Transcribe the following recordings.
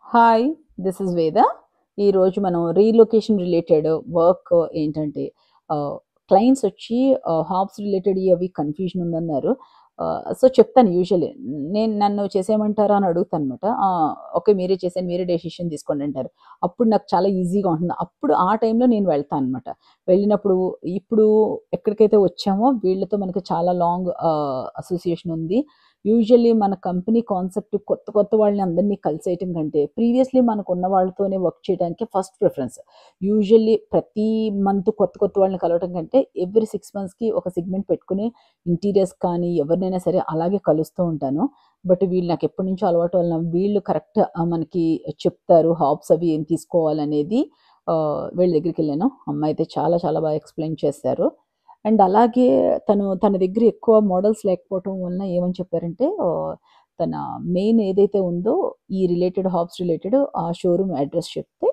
Hi, this is వేద. ఈరోజు మనం రీలొకేషన్ రిలేటెడ్ వర్క్ ఏంటంటే క్లయింట్స్ వచ్చి హాబ్స్ రిలేటెడ్ అవి కన్ఫ్యూజన్ ఉందన్నారు. సో చెప్తాను యూజువల్లీ నన్ను చేసేయమంటారా అని అడుగుతాను అనమాట. ఓకే, మీరే చేసేయండి, మీరే డెసిషన్ తీసుకోండి అంటారు. అప్పుడు నాకు చాలా ఈజీగా ఉంటుంది. అప్పుడు ఆ టైంలో నేను వెళ్తాను అనమాట. వెళ్ళినప్పుడు ఇప్పుడు ఎక్కడికైతే వచ్చామో వీళ్ళతో మనకి చాలా లాంగ్ అసోసియేషన్ ఉంది. యూజువల్లీ మన కంపెనీ కాన్సెప్ట్ కొత్త కొత్త వాళ్ళని అందరినీ కలిసేయటం కంటే ప్రీవియస్లీ మనకు ఉన్న వాళ్ళతోనే వర్క్ చేయడానికి ఫస్ట్ ప్రిఫరెన్స్. యూజువల్లీ ప్రతి మంత్ కొత్త కొత్త వాళ్ళని కలవటం కంటే ఎవ్రీ 6 మంత్స్కి ఒక సెగ్మెంట్ పెట్టుకుని ఇంటీరియర్స్ కానీ ఎవరినైనా సరే అలాగే కలుస్తూ ఉంటాను. బట్ వీళ్ళు నాకు ఎప్పటి నుంచో అలవాటు వలన వీళ్ళు కరెక్ట్ మనకి చెప్తారు హాబ్స్ అవి ఏం తీసుకోవాలనేది. వీళ్ళ దగ్గరికి వెళ్ళాను. అమ్మాయి అయితే చాలా చాలా బాగా ఎక్స్ప్లెయిన్ చేశారు. అండ్ అలాగే తన దగ్గర ఎక్కువ మోడల్స్ లేకపోవటం వలన ఏమని చెప్పారంటే తన మెయిన్ ఏదైతే ఉందో ఈ రిలేటెడ్ హాబ్స్ రిలేటెడ్ ఆ షోరూమ్ అడ్రస్ చెప్తే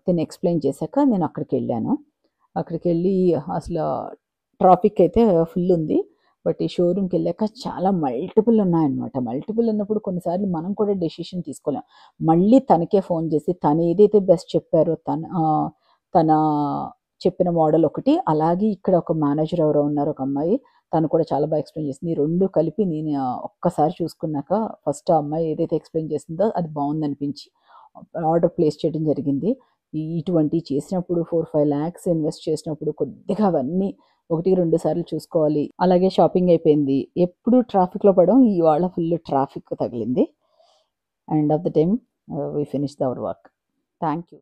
తిను ఎక్స్ప్లెయిన్ చేశాక నేను అక్కడికెళ్ళాను. అక్కడికెళ్ళి అసలు ట్రాఫిక్ అయితే ఫుల్ ఉంది. బట్ ఈ షోరూమ్‌కెళ్ళాక చాలా మల్టిపుల్ ఉన్నాయన్నమాట. మల్టిపుల్ ఉన్నప్పుడు కొన్నిసార్లు మనం కూడా డెసిషన్ తీసుకోలేం. మళ్ళీ తనకే ఫోన్ చేసి తను ఏదైతే బెస్ట్ చెప్పారో తన చెప్పిన మోడల్ ఒకటి, అలాగే ఇక్కడ ఒక మేనేజర్ ఎవరో ఉన్నారు ఒక అమ్మాయి. తను కూడా చాలా బాగా ఎక్స్‌ప్లెయిన్ చేసింది. ఈ 2 కలిపి నేను ఒక్కసారి చూసుకున్నాక ఫస్ట్ ఆ అమ్మాయి ఏదైతే ఎక్స్‌ప్లెయిన్ చేసిందో అది బావుందనిపించి ఆర్డర్ ప్లేస్ చేయడం జరిగింది. ఇటువంటివి చేసినప్పుడు 4, 5 లాక్స్ ఇన్వెస్ట్ చేసినప్పుడు కొద్దిగా అవన్నీ 1, 2 సార్లు చూసుకోవాలి. అలాగే షాపింగ్ అయిపోయింది. ఎప్పుడు ట్రాఫిక్‌లో పడం. ఇవాళ ఫుల్ ట్రాఫిక్ తగిలింది. End of the time we finished our work. Thank you.